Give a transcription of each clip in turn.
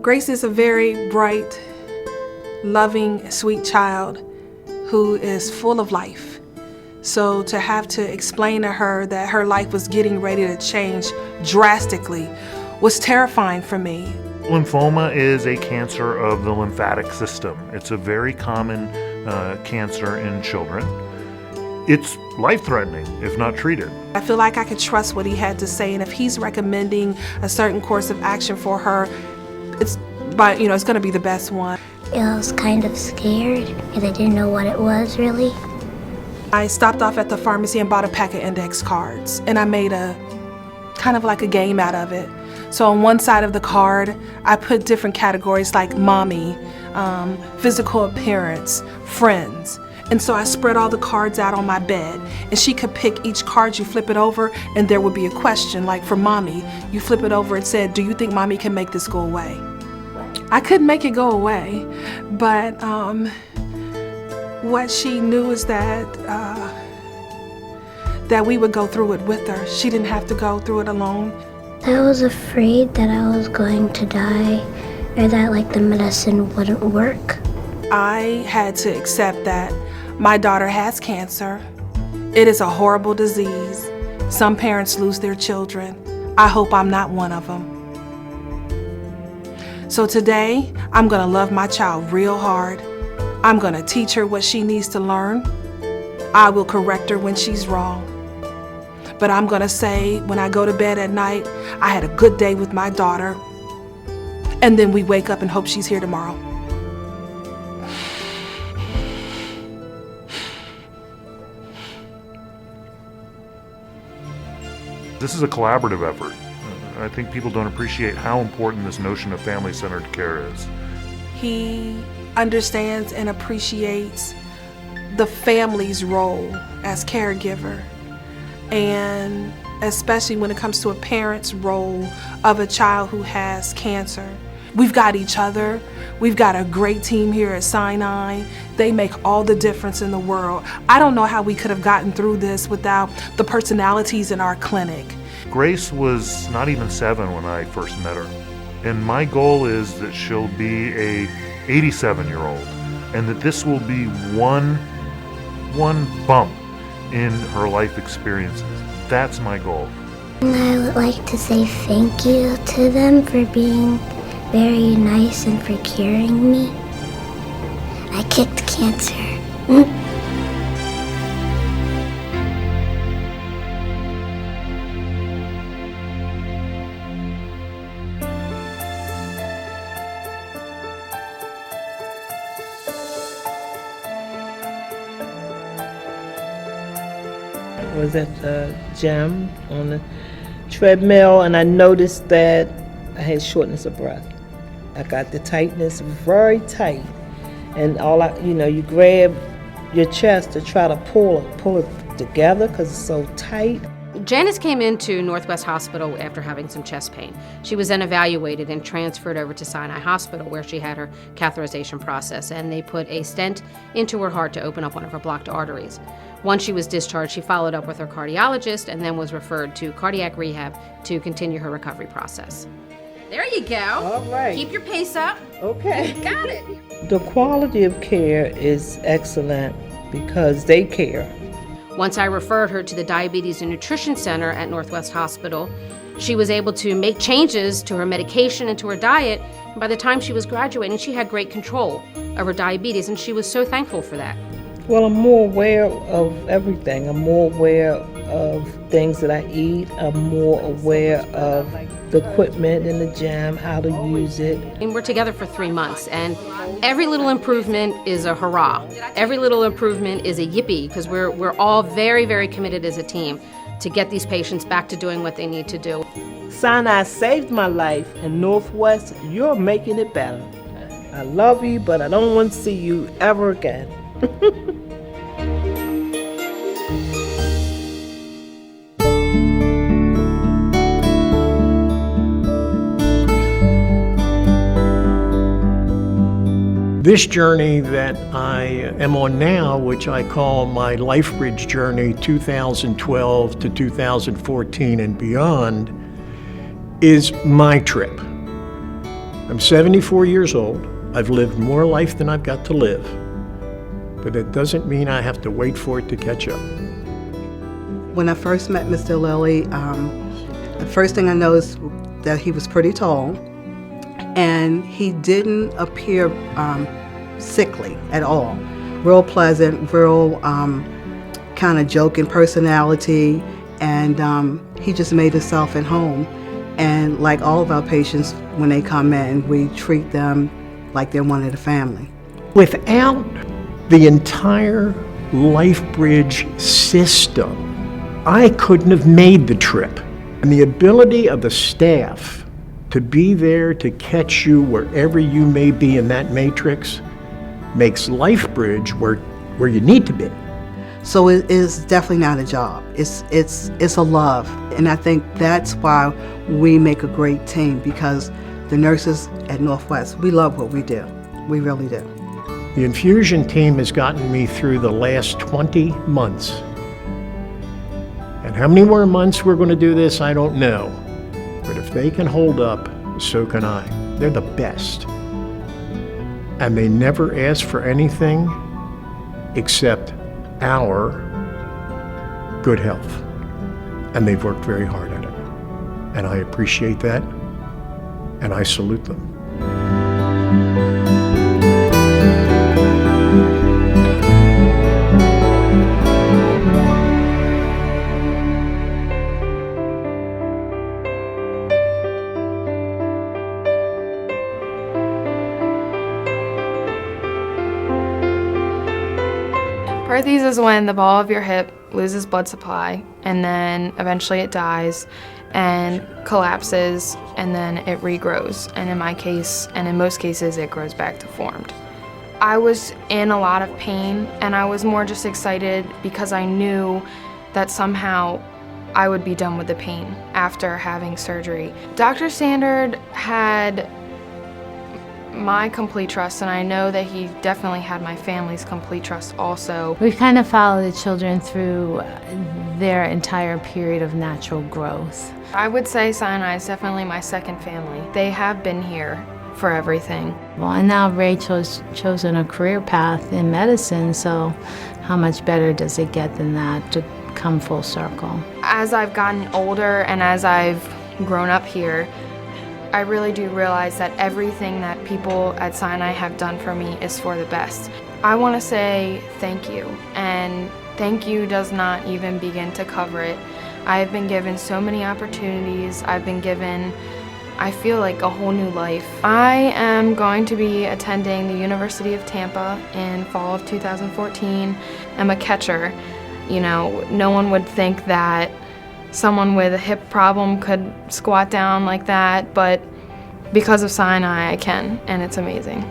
Grace is a very bright, loving, sweet child who is full of life. So to have to explain to her that her life was getting ready to change drastically was terrifying for me. Lymphoma is a cancer of the lymphatic system. It's a very common cancer in children. It's life-threatening if not treated. I feel like I could trust what he had to say, and if he's recommending a certain course of action for her, it's going to be the best one. I was kind of scared because I didn't know what it was really. I stopped off at the pharmacy and bought a pack of index cards, and I made a kind of like a game out of it. So on one side of the card, I put different categories like mommy, physical appearance, friends. And so I spread all the cards out on my bed, and she could pick each card. You flip it over, and there would be a question. Like for mommy, you flip it over, it said, do you think mommy can make this go away? I couldn't make it go away, but what she knew is that we would go through it with her. She didn't have to go through it alone. I was afraid that I was going to die or that the medicine wouldn't work. I had to accept that my daughter has cancer. It is a horrible disease. Some parents lose their children. I hope I'm not one of them. So today, I'm gonna love my child real hard. I'm gonna teach her what she needs to learn. I will correct her when she's wrong. But I'm gonna say when I go to bed at night, I had a good day with my daughter, and then we wake up and hope she's here tomorrow. This is a collaborative effort. I think people don't appreciate how important this notion of family-centered care is. He understands and appreciates the family's role as caregiver, and especially when it comes to a parent's role of a child who has cancer. We've got each other. We've got a great team here at Sinai. They make all the difference in the world. I don't know how we could have gotten through this without the personalities in our clinic. Grace was not even 7 when I first met her. And my goal is that she'll be a 87-year-old, and that this will be one bump in her life experiences. That's my goal. And I would like to say thank you to them for being very nice and for curing me. I kicked cancer. I was at the gym on the treadmill, and I noticed that I had shortness of breath. I got the tightness very tight, and you grab your chest to try to pull it together because it's so tight. Janice came into Northwest Hospital after having some chest pain. She was then evaluated and transferred over to Sinai Hospital, where she had her catheterization process, and they put a stent into her heart to open up one of her blocked arteries. Once she was discharged, she followed up with her cardiologist and then was referred to cardiac rehab to continue her recovery process. There you go. All right. Keep your pace up. Okay. You got it. The quality of care is excellent because they care. Once I referred her to the Diabetes and Nutrition Center at Northwest Hospital, she was able to make changes to her medication and to her diet. And by the time she was graduating, she had great control of her diabetes, and she was so thankful for that. Well, I'm more aware of everything. I'm more aware of things that I eat. I'm more aware of the equipment in the gym, how to use it. And we're together for 3 months, and every little improvement is a hurrah. Every little improvement is a yippee, because we're all very, very committed as a team to get these patients back to doing what they need to do. Sinai saved my life, and Northwest, you're making it better. I love you, but I don't want to see you ever again. This journey that I am on now, which I call my Life Bridge journey 2012 to 2014 and beyond, is my trip. I'm 74 years old. I've lived more life than I've got to live. But it doesn't mean I have to wait for it to catch up. When I first met Mr. Lilly, the first thing I noticed that he was pretty tall, and he didn't appear sickly at all. Real pleasant, real kind of joking personality, and he just made himself at home. And like all of our patients, when they come in, we treat them like they're one of the family. Without the entire LifeBridge system, I couldn't have made the trip. And the ability of the staff to be there to catch you wherever you may be in that matrix makes LifeBridge where you need to be. So it is definitely not a job. It's a love, and I think that's why we make a great team, because the nurses at Northwest, we love what we do. We really do. The infusion team has gotten me through the last 20 months. And how many more months we're going to do this, I don't know. But if they can hold up, so can I. They're the best. And they never ask for anything except our good health. And they've worked very hard at it. And I appreciate that, and I salute them. Perthes is when the ball of your hip loses blood supply, and then eventually it dies and collapses, and then it regrows. And in my case, and in most cases, it grows back to formed. I was in a lot of pain, and I was more just excited because I knew that somehow I would be done with the pain after having surgery. Dr. Standard had my complete trust, and I know that he definitely had my family's complete trust also. We kind of follow the children through their entire period of natural growth. I would say Sinai is definitely my second family. They have been here for everything. Well, and now Rachel's chosen a career path in medicine, so how much better does it get than that to come full circle? As I've gotten older and as I've grown up here, I really do realize that everything that people at Sinai have done for me is for the best. I want to say thank you, and thank you does not even begin to cover it. I have been given so many opportunities. I've been given, I feel like, a whole new life. I am going to be attending the University of Tampa in fall of 2014. I'm a catcher. You know, no one would think that someone with a hip problem could squat down like that, but because of Sinai, I can, and it's amazing.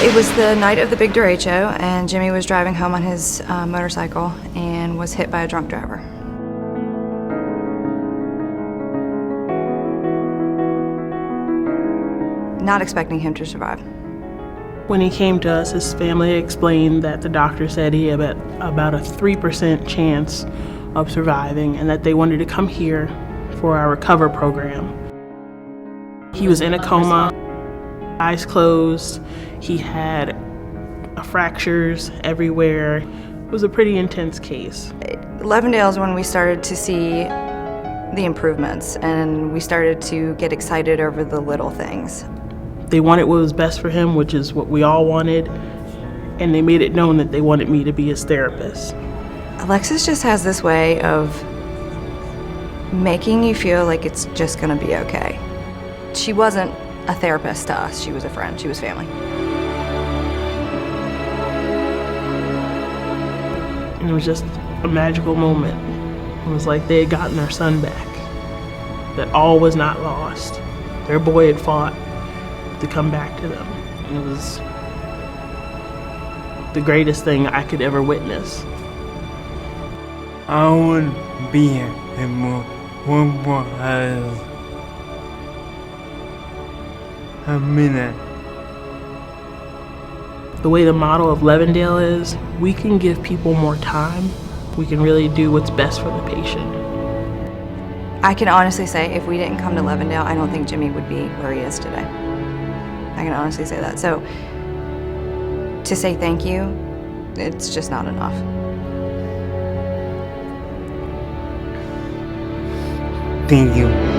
It was the night of the big derecho, and Jimmy was driving home on his motorcycle and was hit by a drunk driver. Not expecting him to survive. When he came to us, his family explained that the doctor said he had about a 3% chance of surviving, and that they wanted to come here for our Recover program. He was in a coma, eyes closed. He had fractures everywhere. It was a pretty intense case. Levendale is when we started to see the improvements, and we started to get excited over the little things. They wanted what was best for him, which is what we all wanted, and they made it known that they wanted me to be his therapist. Alexis just has this way of making you feel like it's just gonna be okay. She wasn't a therapist to us, she was a friend, she was family. And it was just a magical moment. It was like they had gotten their son back, that all was not lost. Their boy had fought to come back to them. And it was the greatest thing I could ever witness. I want to be here and more I mean that. The way the model of Levendale is, we can give people more time. We can really do what's best for the patient. I can honestly say if we didn't come to Levendale, I don't think Jimmy would be where he is today. I can honestly say that. So to say thank you, it's just not enough. Thank you.